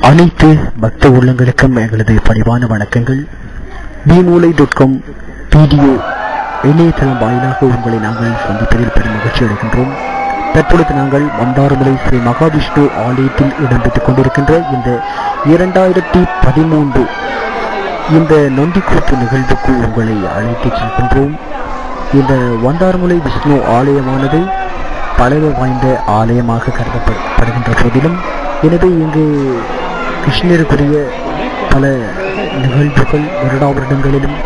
அனைத்து பக்த உள்ளங்களுக்கும் எங்களது பணிவான வணக்கங்கள். bmulai.com வீடியோ இணையதளம் வாயிலாக உங்களை நாங்கள் சந்திப்பதில் பெரும் மகிழ்ச்சி அடைகின்றோம். தற்பொழுது நாங்கள் மந்தாரமலை ஸ்ரீ மகாவிஷ்ணு ஆலயத்தில் இடம்பெற்றுக் கொண்டிருக்கின்ற இந்த 2013 இந்த நொண்டிக்கூத்து நிகழ்வுக்கு உங்களை அழைத்துச் செல்கின்றோம். இந்த வந்தாரமலை விஷ்ணு ஆலயமானது பழமை வாய்ந்த ஆலயமாக கருதப்படுகின்ற போதிலும், எனவே இங்கு கிருஷ்ணருக்குரிய பல நிகழ்வுகள் வருடாவருடங்களிலும்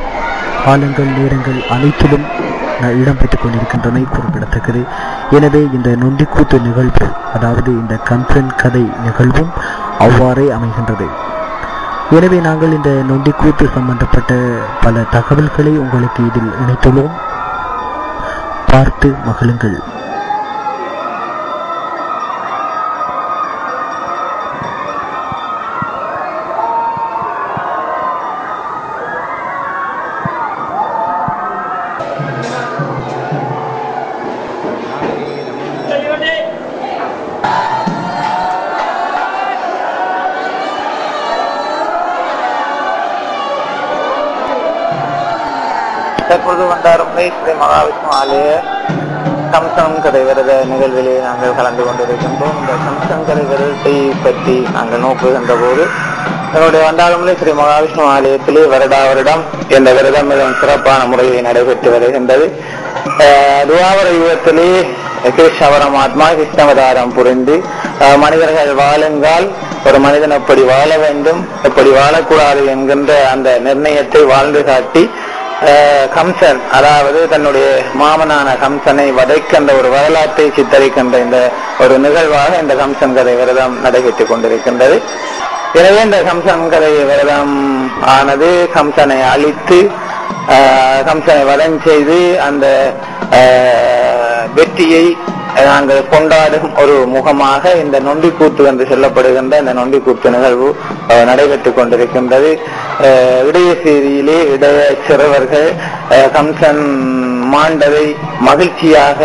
காலங்கள் நேரங்கள் அனைத்திலும் இடம்பெற்றுக் கொண்டிருக்கின்றன குறிப்பிடத்தக்கது. எனவே இந்த நொண்டிக்கூத்து நிகழ்வு, அதாவது இந்த கம்சன் கதை நிகழ்வும் அவ்வாறே அமைகின்றது. எனவே நாங்கள் இந்த நொண்டிக்கூத்து சம்பந்தப்பட்ட பல தகவல்களை உங்களுக்கு இதில் இணைத்துள்ளோம். பார்த்து மகிழுங்கள். தற்பொழுது வந்தாரமலை ஸ்ரீ மகாவிஷ்ணு ஆலய கம்சன் கதை விரத நிகழ்விலே நாங்கள் கலந்து கொண்டிருக்கின்றோம். இந்த கம்சன் கதை விரதத்தை பற்றி நாங்கள் நோக்குகின்ற போது, எங்களுடைய வந்தாரமலை ஸ்ரீ மகாவிஷ்ணு ஆலயத்திலே வருடம் இந்த விரதம் மிகவும் சிறப்பான முறையில் நடைபெற்று வருகின்றது. துவாபர யுகத்திலே கிருஷ்ணபரமாத்மா கிருஷ்ணவதாரம் புரிந்து மனிதர்கள் வாழுங்கால் ஒரு மனிதன் எப்படி வாழ வேண்டும், எப்படி வாழக்கூடாது என்கின்ற அந்த நிர்ணயத்தை வாழ்ந்து காட்டி கம்சன், அதாவது தன்னுடைய மாமனான கம்சனை வதைக்கின்ற ஒரு வரலாற்றை சித்தரிக்கின்ற இந்த ஒரு நிகழ்வாக இந்த கம்சன் கதை விரதம் நடைபெற்றுக் கொண்டிருக்கின்றது. எனவே இந்த கம்சன் கதை விரதம் ஆனது கம்சனை அழித்து கம்சனை வதம் செய்து அந்த வெற்றியை நாங்கள் கொண்டாடும் ஒரு முகமாக இந்த நொண்டிக்கூத்து என்று சொல்லப்படுகின்ற இந்த நொண்டிக்கூத்து நிகழ்வு நடைபெற்றுக் கொண்டிருக்கின்றது. இடைய செய்தியிலே இடைய சிறுவர்கள் கம்சன் மாண்டதை மகிழ்ச்சியாக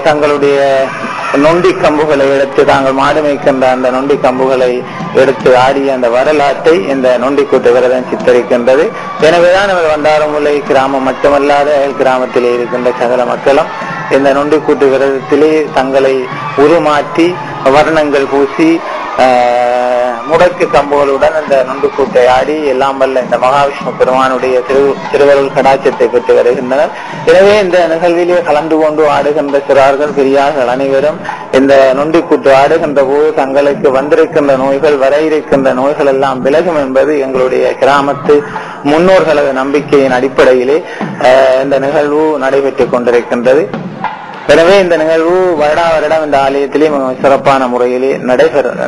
தங்களுடைய நொண்டி கம்புகளை எடுத்து, தாங்கள் மாடு மேய்க்கின்ற அந்த நொண்டி கம்புகளை எடுத்து ஆடிய அந்த வரலாற்றை இந்த நொண்டிக்கூத்து விரதம் சித்தரிக்கின்றது. எனவேதான் நம்ம வந்தாரமுலை கிராமம் மட்டுமல்லாத கிராமத்திலே இருக்கின்ற சகல மக்களும் இந்த நொண்டிக்கூட்டு விரதத்திலே தங்களை உருமாற்றி வர்ணங்கள் பூசி முடக்கு கம்புகளுடன் இந்த நொண்டிக்கூட்டை ஆடி எல்லாம் வல்ல இந்த மகாவிஷ்ணு பெருமானுடைய திருவருள் கடாட்சத்தை பெற்று வருகின்றனர். எனவே இந்த நிகழ்விலே கலந்து கொண்டு ஆடுகின்ற சிறார்கள் பெரியார்கள் அனைவரும் இந்த நொண்டிக்கூட்டு ஆடுகின்ற போது தங்களுக்கு வந்திருக்கின்ற நோய்கள், வர இருக்கின்ற நோய்கள் எல்லாம் விலகும் என்பது எங்களுடைய கிராமத்து முன்னோர்களது நம்பிக்கையின் அடிப்படையிலே இந்த நிகழ்வு நடைபெற்றுக் கொண்டிருக்கின்றது. எனவே இந்த நிகழ்வு வருடம் இந்த ஆலயத்திலே சிறப்பான முறையிலே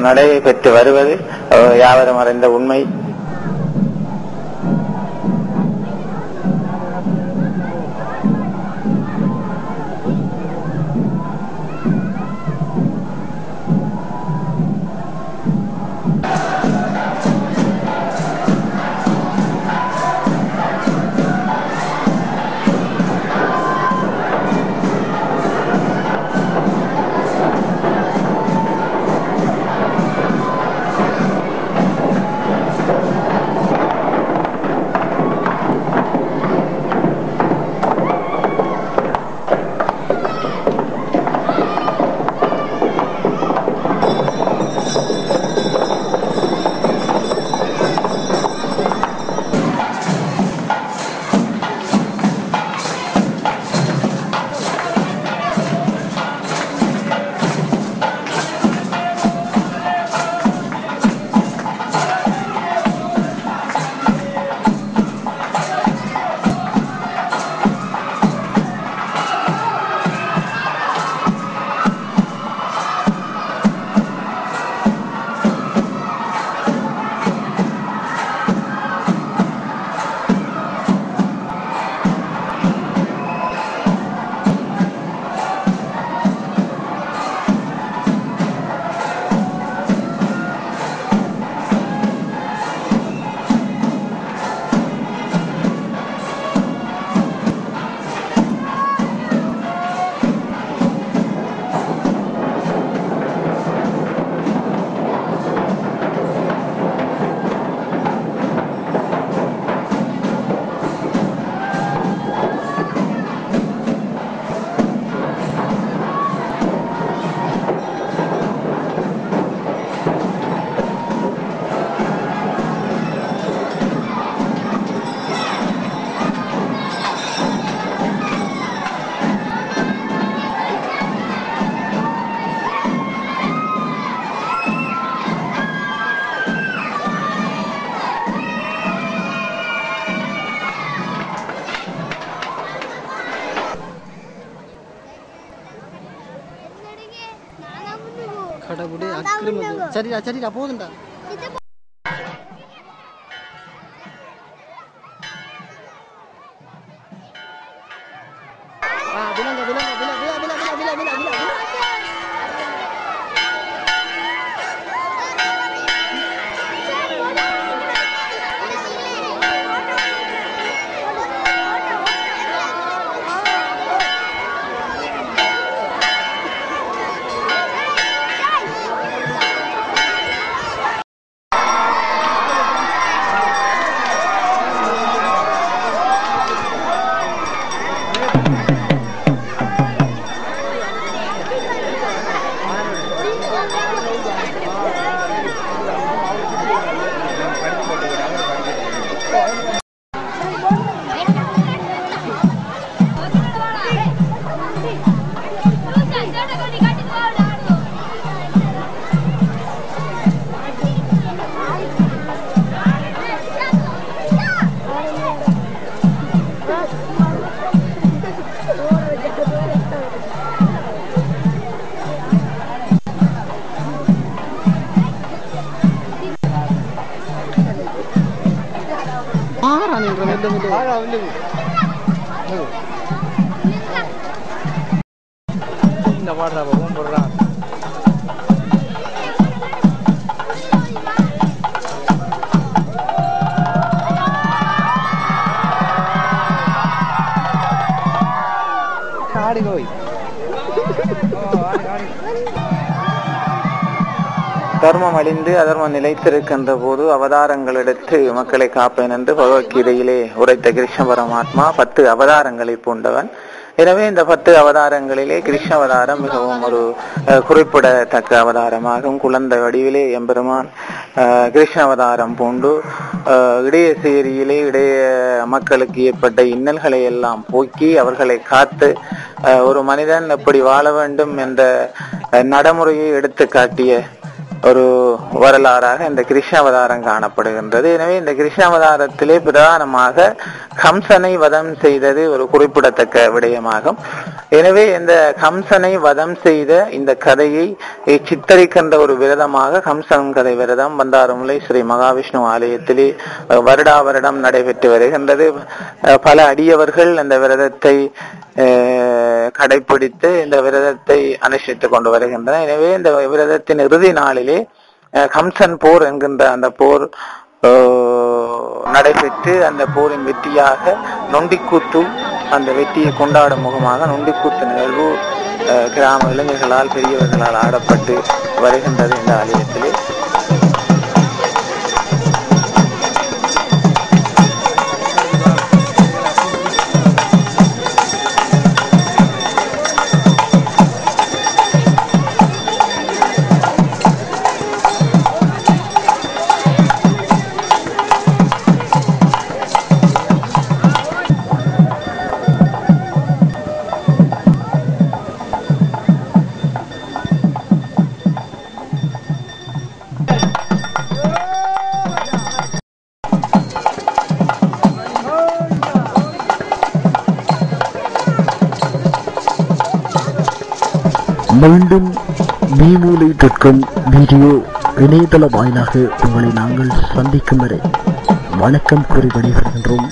நடைபெற்று வருவது யாவரும் அறிந்த உண்மை. சரிடா சரிடா போதுண்டா. விலங்க விலங்க வில வில வில வில வில வில வில இந்த வாடா போவோம் போறா ஆடி போய் தர்மம் அழிந்து அதர்மம் நிலைத்திருக்கின்ற போது அவதாரங்கள் எடுத்து மக்களை காப்பேன் என்று பகவத்கீதையிலே உரைத்த கிருஷ்ண பரமாத்மா 10 அவதாரங்களை பூண்டவன். எனவே இந்த 10 அவதாரங்களிலே கிருஷ்ண அவதாரம் மிகவும் ஒரு குறிப்பிடத்தக்க அவதாரமாகும். குழந்தை வடிவிலே எம்பெருமான் கிருஷ்ண அவதாரம் பூண்டு இடைய சேரியிலே இடைய மக்களுக்கு ஏற்பட்ட இன்னல்களை எல்லாம் போக்கி அவர்களை காத்து ஒரு மனிதன் எப்படி வாழ வேண்டும் என்ற நடைமுறையை எடுத்து காட்டிய ஒரு வரலாறாக இந்த கிருஷ்ண அவதாரம் காணப்படுகின்றது. எனவே இந்த கிருஷ்ண அவதாரத்திலே பிரதானமாக கம்சனை வதம் செய்தது ஒரு குறிப்பிடத்தக்க விடயமாகும். எனவே இந்த கம்சனை வதம் செய்த இந்த கதையை சித்தரிக்கின்ற ஒரு விரதமாக கம்சன் கதை விரதம் பந்தாரமுலை ஸ்ரீ மகாவிஷ்ணு ஆலயத்திலே வருடா வருடம் நடைபெற்று வருகின்றது. பல அடியவர்கள் அந்த விரதத்தை கடைபிடித்து இந்த விரதத்தை அனுஷ்டித்துக் கொண்டு வருகின்றனர். எனவே இந்த விரதத்தின் இறுதி நாளிலே கம்சன் போர் என்கின்ற அந்த போர் நடைபெற்று அந்த போரின் வெற்றியாக நொண்டிக்கூத்து அந்த வெற்றியை கொண்டாடும் முகமாக நொண்டிக்கூத்து நிகழ்வு கிராம இளைஞர்களால் பெரியவர்களால் ஆடப்பட்டு வருகின்றது இந்த ஆலயத்திலே. மீண்டும் bmulai.com வீடியோ இணையதள வாயிலாக உங்களை நாங்கள் சந்திக்கும் வரை வணக்கம் கூறி விடைபெறுகின்றோம்.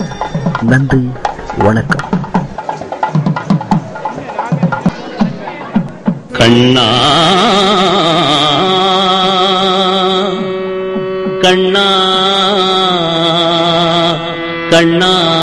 நன்றி, வணக்கம். கண்ணா கண்ணா கண்ணா